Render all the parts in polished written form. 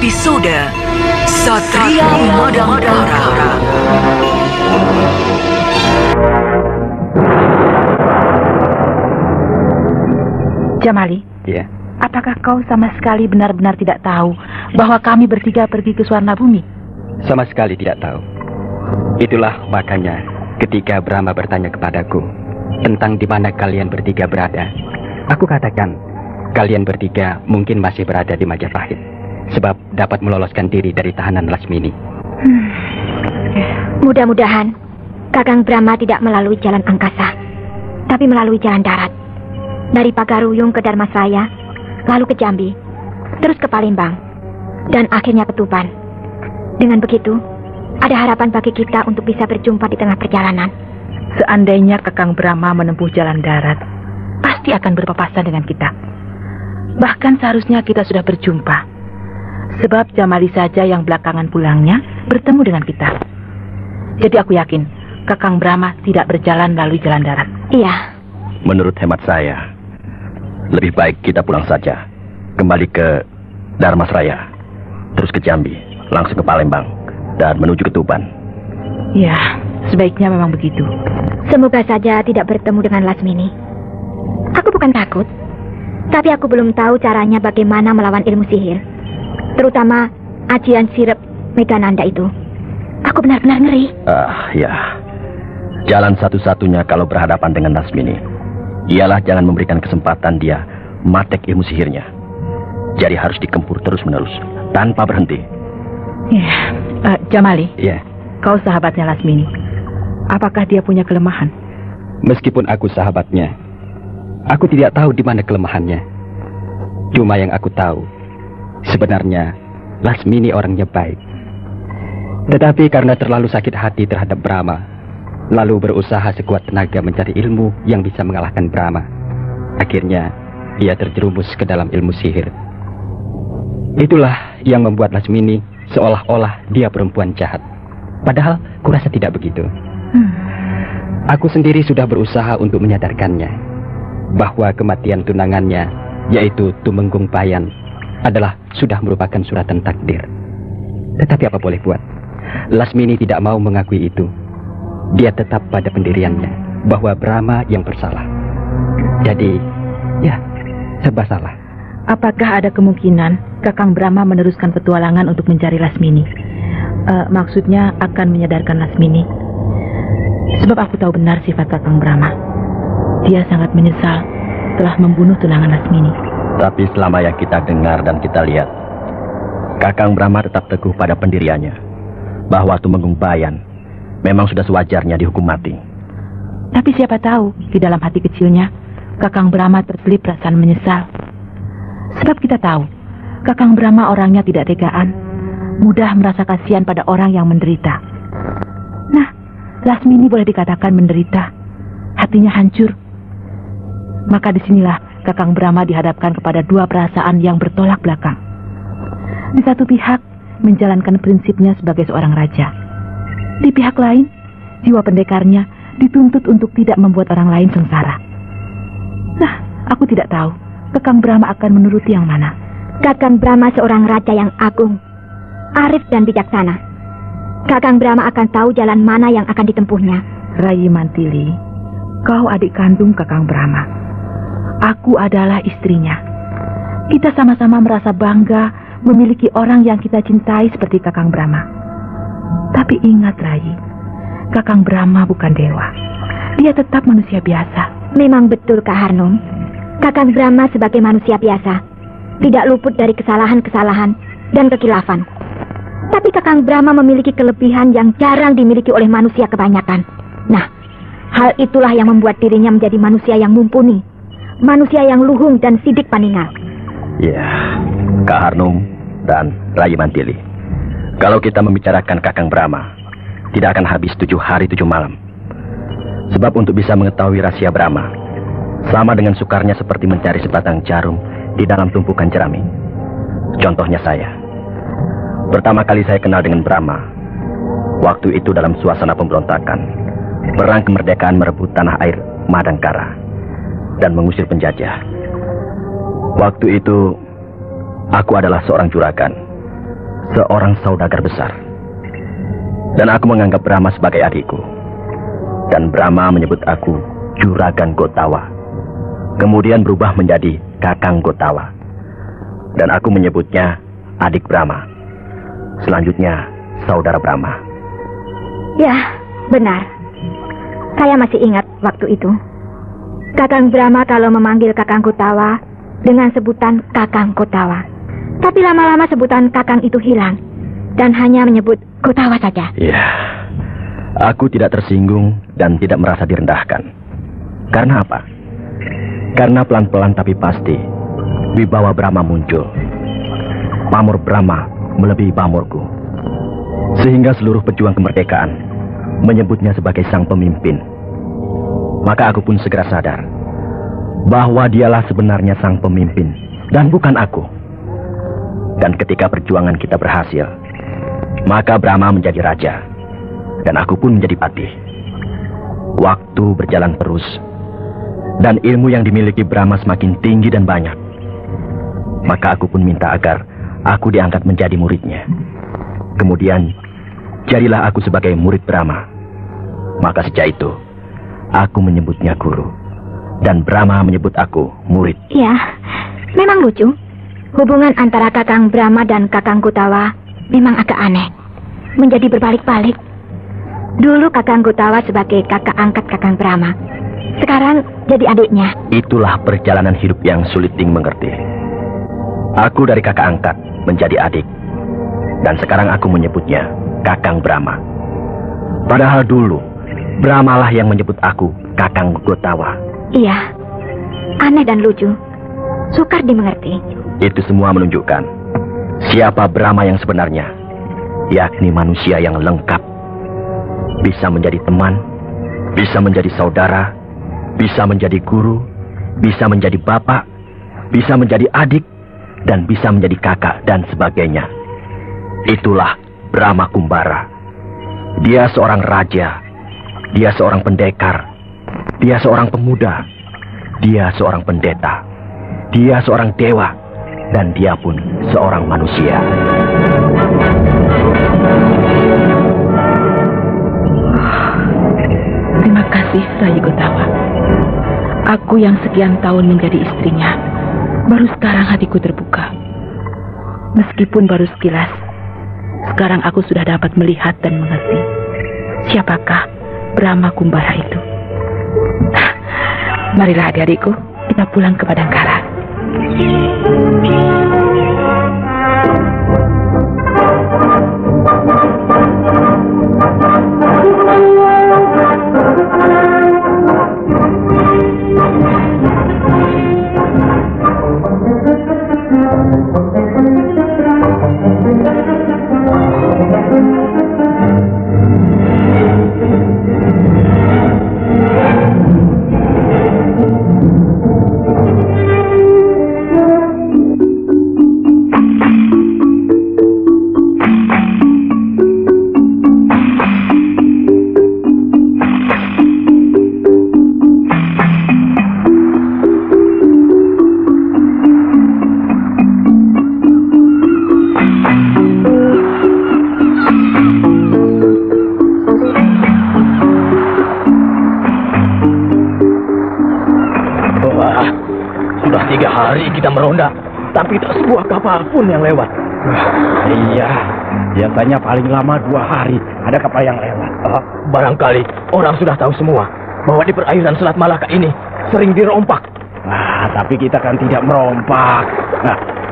episode Satria Madangkara. Jamali, Iya. apakah kau sama sekali benar-benar tidak tahu bahwa kami bertiga pergi ke Suwarna Bumi? Sama sekali tidak tahu. Itulah makanya ketika Brahma bertanya kepadaku tentang di mana kalian bertiga berada, aku katakan kalian bertiga mungkin masih berada di Majapahit, sebab dapat meloloskan diri dari tahanan Lasmini. Mudah-mudahan Kakang Brahma tidak melalui jalan angkasa, tapi melalui jalan darat. Dari Pagaruyung ke Dharmasraya, lalu ke Jambi, terus ke Palembang, dan akhirnya ke Tuban. Dengan begitu, ada harapan bagi kita untuk bisa berjumpa di tengah perjalanan. Seandainya Kakang Brahma menempuh jalan darat, pasti akan berpapasan dengan kita. Bahkan seharusnya kita sudah berjumpa, sebab Jamali saja yang belakangan pulangnya bertemu dengan kita. Jadi aku yakin Kakang Brahma tidak berjalan melalui jalan darat. Iya. Menurut hemat saya, lebih baik kita pulang saja, kembali ke Dharmasraya, terus ke Jambi, langsung ke Palembang, dan menuju ke Tuban. Ya, sebaiknya memang begitu. Semoga saja tidak bertemu dengan Lasmini. Aku bukan takut, tapi aku belum tahu caranya bagaimana melawan ilmu sihir, terutama ajian sirep Megananda itu. Aku benar-benar ngeri. Ya. Jalan satu-satunya kalau berhadapan dengan Lasmini ialah jangan memberikan kesempatan dia matek ilmu sihirnya. Jadi harus dikempur terus-menerus, tanpa berhenti. Ya, Jamali. Iya. Kau sahabatnya Lasmini. Apakah dia punya kelemahan? Meskipun aku sahabatnya, aku tidak tahu di mana kelemahannya. Cuma yang aku tahu, sebenarnya Lasmini orangnya baik. Tetapi karena terlalu sakit hati terhadap Brahma, lalu berusaha sekuat tenaga mencari ilmu yang bisa mengalahkan Brahma, akhirnya ia terjerumus ke dalam ilmu sihir. Itulah yang membuat Lasmini seolah-olah dia perempuan jahat. Padahal kurasa tidak begitu. Aku sendiri sudah berusaha untuk menyadarkannya bahwa kematian tunangannya, yaitu Tumenggung Bayan, adalah sudah merupakan suratan takdir. Tetapi apa boleh buat, Lasmini tidak mau mengakui itu. Dia tetap pada pendiriannya bahwa Brahma yang bersalah. Jadi, ya, serba salah. Apakah ada kemungkinan Kakang Brahma meneruskan petualangan untuk mencari Lasmini? Maksudnya akan menyadarkan Lasmini. Sebab aku tahu benar sifat Kakang Brahma. Dia sangat menyesal telah membunuh tunangan Lasmini. Tapi selama yang kita dengar dan kita lihat, Kakang Brahma tetap teguh pada pendiriannya bahwa Tumenggung Bayan memang sudah sewajarnya dihukum mati. Tapi siapa tahu di dalam hati kecilnya Kakang Brahma terselip perasaan menyesal. Sebab kita tahu Kakang Brahma orangnya tidak tegaan, mudah merasa kasihan pada orang yang menderita. Nah, Lasmini boleh dikatakan menderita, hatinya hancur. Maka disinilah Kakang Brahma dihadapkan kepada dua perasaan yang bertolak belakang. Di satu pihak menjalankan prinsipnya sebagai seorang raja. Di pihak lain, jiwa pendekarnya dituntut untuk tidak membuat orang lain sengsara. Nah, aku tidak tahu Kakang Brahma akan menuruti yang mana. Kakang Brahma seorang raja yang agung, arif dan bijaksana. Kakang Brahma akan tahu jalan mana yang akan ditempuhnya. Rai Mantili, kau adik kandung Kakang Brahma. Aku adalah istrinya. Kita sama-sama merasa bangga memiliki orang yang kita cintai seperti Kakang Brahma. Tapi ingat Rai, Kakang Brahma bukan dewa. Dia tetap manusia biasa. Memang betul Kak Harnum. Kakang Brahma sebagai manusia biasa tidak luput dari kesalahan-kesalahan dan kekilafan. Tapi Kakang Brahma memiliki kelebihan yang jarang dimiliki oleh manusia kebanyakan. Nah, hal itulah yang membuat dirinya menjadi manusia yang mumpuni, manusia yang luhung dan sidik paningal. Ya, Kak Harnum dan Rai Mantili, kalau kita membicarakan Kakang Brahma, tidak akan habis 7 hari 7 malam. Sebab untuk bisa mengetahui rahasia Brahma, sama dengan sukarnya seperti mencari sebatang jarum di dalam tumpukan jerami. Contohnya saya. Pertama kali saya kenal dengan Brahma, waktu itu dalam suasana pemberontakan, perang kemerdekaan merebut tanah air Madangkara dan mengusir penjajah. Waktu itu, aku adalah seorang juragan seorang saudagar besar. Dan aku menganggap Brahma sebagai adikku. Dan Brahma menyebut aku Juragan Gotawa. Kemudian berubah menjadi Kakang Gotawa. Dan aku menyebutnya adik Brahma. Selanjutnya saudara Brahma. Ya, benar. Saya masih ingat waktu itu. Kakang Brahma kalau memanggil Kakang Gotawa dengan sebutan Kakang Gotawa. Tapi lama-lama sebutan Kakang itu hilang dan hanya menyebut Gotawa saja. Ya, aku tidak tersinggung dan tidak merasa direndahkan. Karena apa? Karena pelan-pelan tapi pasti wibawa Brahma muncul. Pamor Brahma melebihi pamorku. Sehingga seluruh pejuang kemerdekaan menyebutnya sebagai sang pemimpin. Maka aku pun segera sadar bahwa dialah sebenarnya sang pemimpin dan bukan aku. Dan ketika perjuangan kita berhasil, maka Brahma menjadi raja dan aku pun menjadi patih. Waktu berjalan terus dan ilmu yang dimiliki Brahma semakin tinggi dan banyak. Maka aku pun minta agar aku diangkat menjadi muridnya. Kemudian jadilah aku sebagai murid Brahma. Maka sejak itu aku menyebutnya guru dan Brahma menyebut aku murid. Ya, memang lucu. Hubungan antara Kakang Brahma dan Kakang Gotawa memang agak aneh. Menjadi berbalik-balik. Dulu Kakang Gotawa sebagai kakak angkat Kakang Brahma. Sekarang jadi adiknya. Itulah perjalanan hidup yang sulit dimengerti. Aku dari kakak angkat menjadi adik. Dan sekarang aku menyebutnya Kakang Brahma. Padahal dulu Brahmalah yang menyebut aku Kakang Gotawa. Iya, aneh dan lucu. Sukar dimengerti. Itu semua menunjukkan siapa Brahma yang sebenarnya, yakni manusia yang lengkap. Bisa menjadi teman, bisa menjadi saudara, bisa menjadi guru, bisa menjadi bapak, bisa menjadi adik, dan bisa menjadi kakak dan sebagainya. Itulah Brahma Kumbara. Dia seorang raja, dia seorang pendekar, dia seorang pemuda, dia seorang pendeta, dia seorang dewa, dan dia pun seorang manusia. Terima kasih, Rai Gotawa. Aku yang sekian tahun menjadi istrinya, baru sekarang hatiku terbuka. Meskipun baru sekilas, sekarang aku sudah dapat melihat dan mengerti siapakah Brahma Kumbara itu. Marilah adik-adikku, kita pulang ke Padangkara. Kita meronda, tapi tak sebuah kapal pun yang lewat. Iya, biasanya paling lama 2 hari ada kapal yang lewat. Barangkali orang sudah tahu semua bahwa di perairan Selat Malaka ini sering dirompak. Tapi kita kan tidak merompak.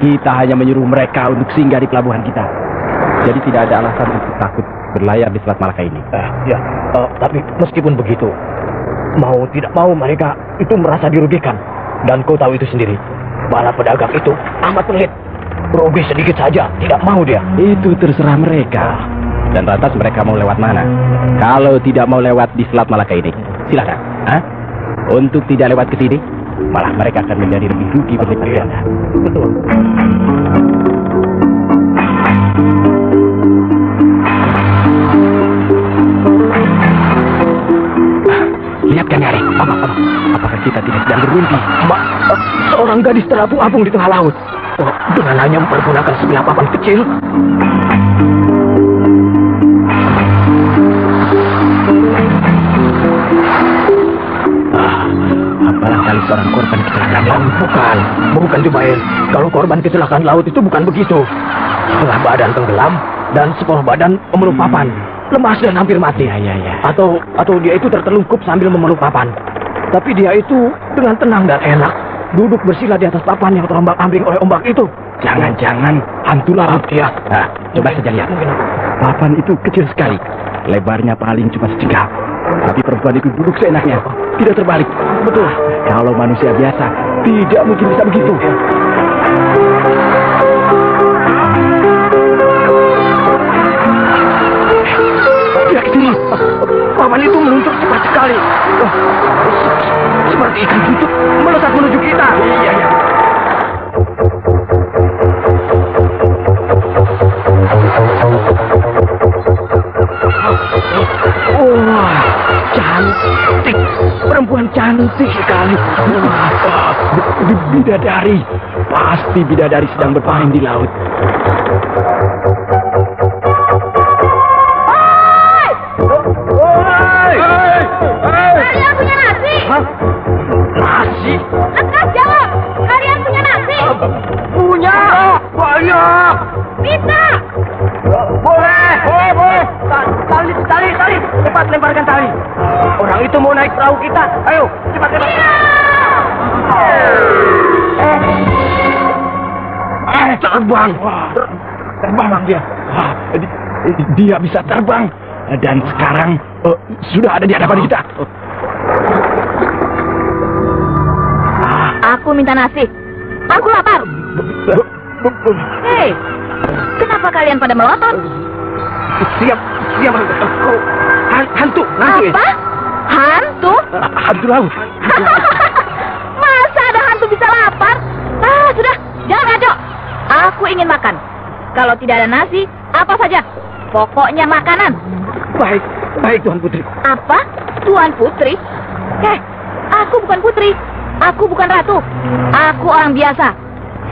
Kita hanya menyuruh mereka untuk singgah di pelabuhan kita. Jadi tidak ada alasan untuk takut berlayar di Selat Malaka ini. Tapi meskipun begitu, mau tidak mau mereka itu merasa dirugikan. Dan kau tahu itu sendiri. Para pedagang itu amat pelit. Rugi sedikit saja, tidak mau dia. Itu terserah mereka. Dan lantas mereka mau lewat mana? Kalau tidak mau lewat di Selat Malaka ini, silakan. Untuk tidak lewat ke sini, malah mereka akan menjadi lebih rugi berlipat ganda. Betul. Lihat kan, Nyari? Apakah kita tidak sedang bermimpi? Seorang gadis terapung-apung di tengah laut. Dengan hanya mempergunakan sebilah papan kecil. Kecelakaan laut bukan Jubair. Kalau korban kecelakaan laut itu bukan begitu. Setengah badan tenggelam dan separuh badan memeluk papan, lemas dan hampir mati. Ya. Atau dia itu tertelungkup sambil memeluk papan. Tapi dia itu dengan tenang dan enak duduk bersila di atas papan yang terombang-ambing oleh ombak itu. Jangan-jangan hantu laut ya. Nah, coba saja lihat. Papan itu kecil sekali. Lebarnya paling cuma setengah. Tapi perempuan itu duduk seenaknya, tidak terbalik. Betul. Kalau manusia biasa, tidak mungkin bisa begitu. Lihat ke sini. Papan itu meluncur cepat sekali. Seperti ikan buntut melesat menuju kita. Iya. Wah, cantik. Perempuan cantik sekali. Bidadari. Pasti bidadari sedang bermain di laut. Kalian punya nasi? Hah? Nasi? Lekas jawab. Kalian punya nasi? Punya. Banyak. Bisa. Boleh. Tali. Cepat lemparkan tali. Orang itu mau naik perahu kita. Ayo, cepat. Terbang. Terbang dia. Dia bisa terbang. Dan sekarang sudah ada di hadapan kita. Aku minta nasi. Aku lapar. Hei, kenapa kalian pada melotot? Siap. Hantu. Apa? Hantu? Hantu laut. Masa ada hantu bisa lapar? Sudah, jangan ngaco. Aku ingin makan. Kalau tidak ada nasi, apa saja. Pokoknya makanan. Baik Tuan Putri. Apa? Tuan Putri? Aku bukan putri. Aku bukan ratu. Aku orang biasa.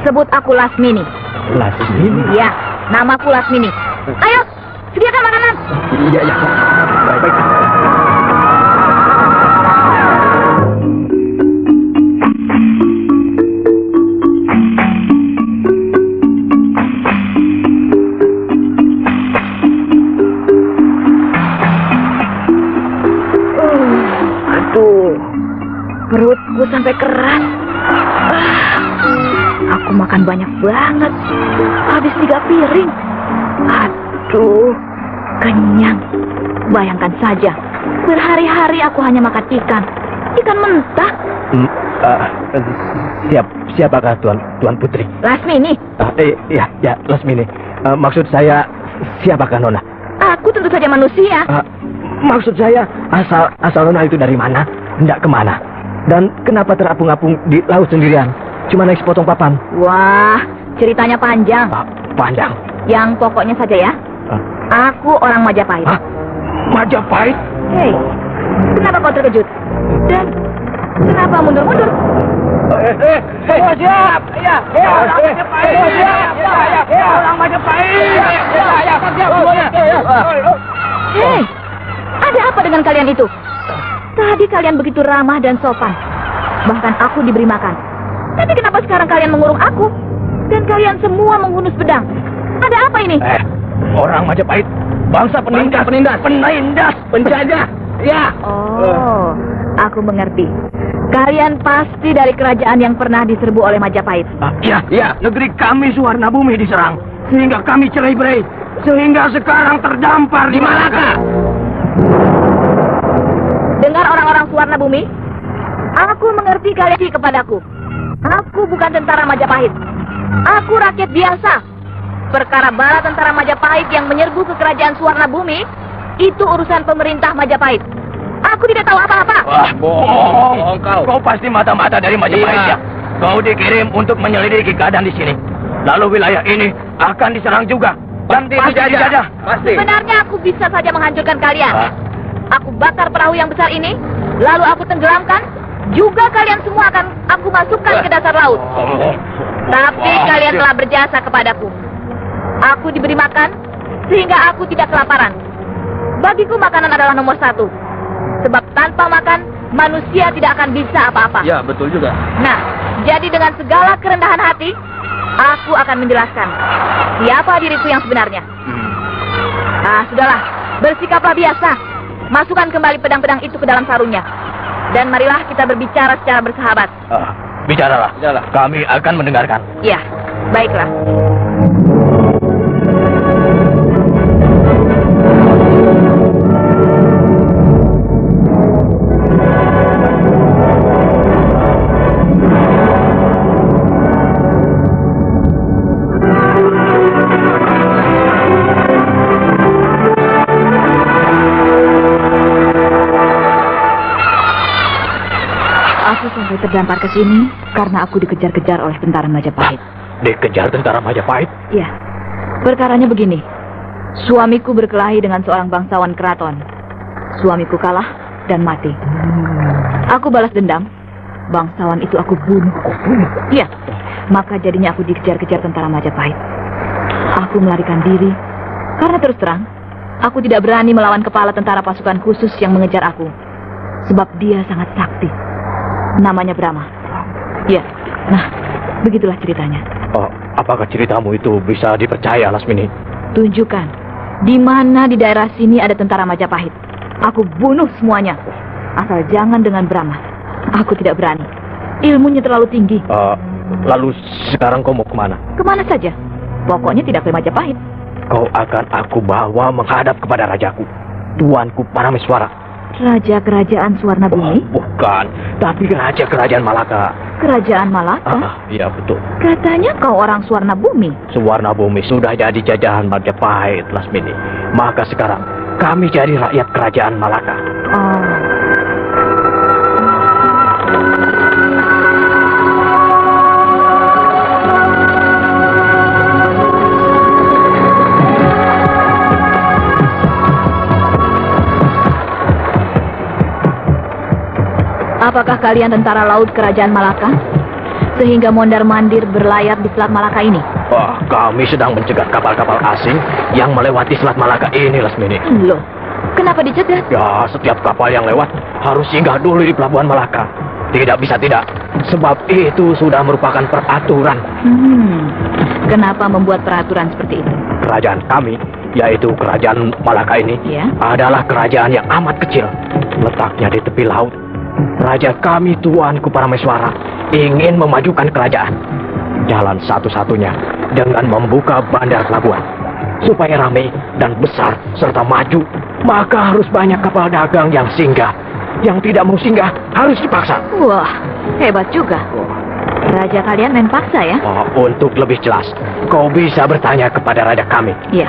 Sebut aku Lasmini. Lasmini? Ya, namaku Lasmini. Ayo, sediakan makanan. Iya. Baik. Perutku sampai keras. Aku makan banyak banget. Habis 3 piring. Aduh, kenyang. Bayangkan saja, berhari-hari aku hanya makan ikan. Ikan mentah. Siapakah Tuan Putri? Lasmini. Ya, Lasmini. Maksud saya, siapakah Nona? Aku tentu saja manusia. Maksud saya, asal Nona itu dari mana? Hendak kemana? Dan kenapa terapung-apung di laut sendirian? Cuma naik sepotong papan. Wah, ceritanya panjang. Panjang? Yang pokoknya saja ya. Aku orang Majapahit. Hah? Majapahit? Hei, kenapa kau terkejut? Dan kenapa mundur-mundur? Siap! Ya, orang Majapahit! Ya, orang Majapahit! Hei, ada apa dengan kalian itu? Tadi kalian begitu ramah dan sopan. Bahkan aku diberi makan. Tapi kenapa sekarang kalian mengurung aku? Dan kalian semua menghunus pedang. Ada apa ini? Orang Majapahit, bangsa penindas, penjajah. Ya. Oh, aku mengerti. Kalian pasti dari kerajaan yang pernah diserbu oleh Majapahit. Iya. Negeri kami Suwarna Bumi diserang. Sehingga kami cerai-berai. Sehingga sekarang terdampar di Malaka. Dengar orang-orang Suwarna Bumi, aku mengerti kalian kepadaku. Aku bukan tentara Majapahit. Aku rakyat biasa. Perkara bala tentara Majapahit yang menyerbu ke kerajaan Suwarna Bumi, itu urusan pemerintah Majapahit. Aku tidak tahu apa-apa. Wah, bohong kau. Kau pasti mata-mata dari Majapahit ya. Kau dikirim untuk menyelidiki keadaan di sini. Lalu wilayah ini akan diserang juga. Dan dijajah. Pasti. Sebenarnya aku bisa saja menghancurkan kalian. Aku bakar perahu yang besar ini, lalu aku tenggelamkan. Juga kalian semua akan aku masukkan ke dasar laut. Tapi kalian telah berjasa kepadaku. Aku diberi makan, sehingga aku tidak kelaparan. Bagiku makanan adalah nomor 1. Sebab tanpa makan, manusia tidak akan bisa apa-apa. Ya, betul juga. Nah, jadi dengan segala kerendahan hati, aku akan menjelaskan siapa diriku yang sebenarnya. Sudahlah, bersikaplah biasa. Masukkan kembali pedang-pedang itu ke dalam sarungnya. Dan marilah kita berbicara secara bersahabat. Bicaralah. Kami akan mendengarkan. Ya, baiklah. Aku sampai terdampar ke sini karena aku dikejar-kejar oleh tentara Majapahit. Dikejar tentara Majapahit? Iya. Perkaranya begini. Suamiku berkelahi dengan seorang bangsawan keraton. Suamiku kalah dan mati. Aku balas dendam. Bangsawan itu aku bunuh. Iya. Maka jadinya aku dikejar-kejar tentara Majapahit. Aku melarikan diri karena terus terang aku tidak berani melawan kepala tentara pasukan khusus yang mengejar aku. Sebab dia sangat sakti. Namanya Brahma. Ya, nah, begitulah ceritanya. Apakah ceritamu itu bisa dipercaya, Lasmini? Tunjukkan, di mana di daerah sini ada tentara Majapahit. Aku bunuh semuanya. Asal jangan dengan Brahma. Aku tidak berani. Ilmunya terlalu tinggi. Lalu sekarang kau mau kemana? Kemana saja. Pokoknya tidak ke Majapahit. Kau akan aku bawa menghadap kepada rajaku, Tuanku Parameswara. Raja Kerajaan Suwarna Bumi? Bukan, tapi Raja Kerajaan Malaka. Kerajaan Malaka? Iya betul. Katanya kau orang Suwarna Bumi. Suwarna Bumi sudah jadi jajahan Majapahit, Lasmini. Maka sekarang kami jadi rakyat Kerajaan Malaka. Apakah kalian tentara laut Kerajaan Malaka? Sehingga mondar-mandir berlayar di Selat Malaka ini? Kami sedang mencegat kapal-kapal asing yang melewati Selat Malaka ini, Lasmini. Loh, kenapa dicegat? Ya, setiap kapal yang lewat harus singgah dulu di Pelabuhan Malaka. Tidak bisa tidak, sebab itu sudah merupakan peraturan. Kenapa membuat peraturan seperti itu? Kerajaan kami, yaitu Kerajaan Malaka ini, adalah kerajaan yang amat kecil. Letaknya di tepi laut. Raja kami, Tuanku Parameswara, ingin memajukan kerajaan. Jalan satu-satunya dengan membuka bandar pelabuhan. Supaya ramai dan besar serta maju, maka harus banyak kapal dagang yang singgah. Yang tidak mau singgah harus dipaksa. Wah, hebat juga. Raja kalian main paksa ya? Untuk lebih jelas, kau bisa bertanya kepada raja kami. Iya.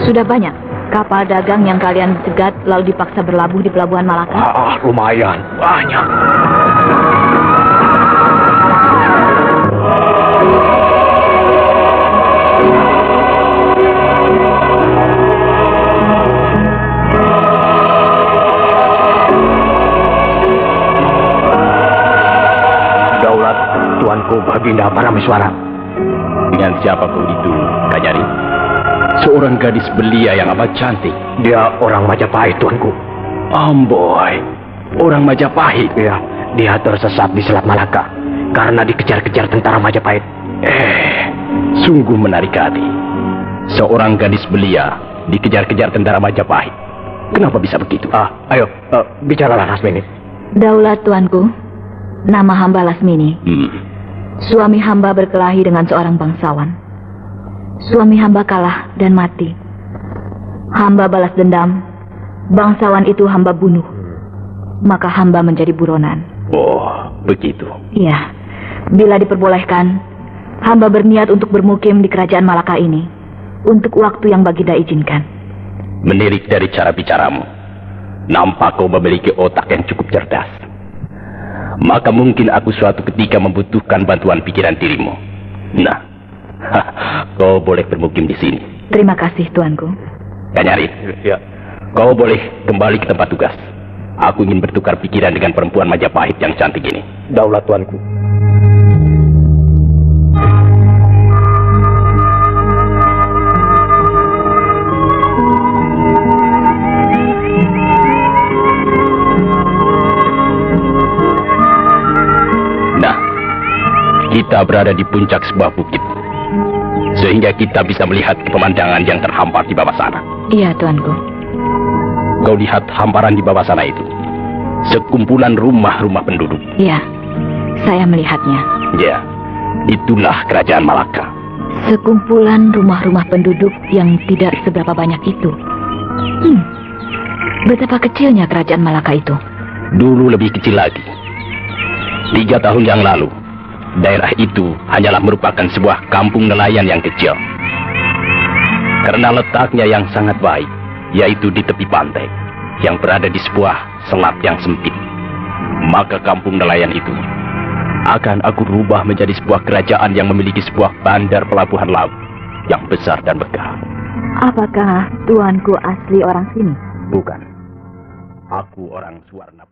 Sudah banyak kapal dagang yang kalian cegat lalu dipaksa berlabuh di Pelabuhan Malaka? Lumayan banyak. Daulat Tuanku Baginda Parameswara. Dengan siapa kau itu, Kanyari? Seorang gadis belia yang amat cantik. Dia orang Majapahit, Tuanku. Amboy, orang Majapahit. Ya, dia tersesat di Selat Malaka karena dikejar-kejar tentara Majapahit. Sungguh menarik hati. Seorang gadis belia dikejar-kejar tentara Majapahit. Kenapa bisa begitu? Ayo, bicaralah, Lasmini. Daulat Tuanku, nama hamba Lasmini. Suami hamba berkelahi dengan seorang bangsawan. Suami hamba kalah dan mati. Hamba balas dendam. Bangsawan itu hamba bunuh. Maka hamba menjadi buronan. Oh, begitu. Iya. Bila diperbolehkan, hamba berniat untuk bermukim di Kerajaan Malaka ini. Untuk waktu yang Baginda izinkan. Menilik dari cara bicaramu, nampak kau memiliki otak yang cukup cerdas. Maka mungkin aku suatu ketika membutuhkan bantuan pikiran dirimu. Nah, kau boleh bermukim di sini. Terima kasih, Tuanku. Kanyari, Ya. kau boleh kembali ke tempat tugas. Aku ingin bertukar pikiran dengan perempuan Majapahit yang cantik ini. Daulat Tuanku. kita berada di puncak sebuah bukit, sehingga kita bisa melihat pemandangan yang terhampar di bawah sana. Iya, tuanku. Kau lihat hamparan di bawah sana itu? Sekumpulan rumah-rumah penduduk. Iya, saya melihatnya. Ya, itulah kerajaan Malaka. Sekumpulan rumah-rumah penduduk yang tidak seberapa banyak itu. Betapa kecilnya kerajaan Malaka itu. Dulu lebih kecil lagi. 3 tahun yang lalu, daerah itu hanyalah merupakan sebuah kampung nelayan yang kecil. Karena letaknya yang sangat baik, yaitu di tepi pantai, yang berada di sebuah selat yang sempit, maka kampung nelayan itu akan aku rubah menjadi sebuah kerajaan yang memiliki sebuah bandar pelabuhan laut yang besar dan megah. Apakah tuanku asli orang sini? Bukan. Aku orang Suwarna.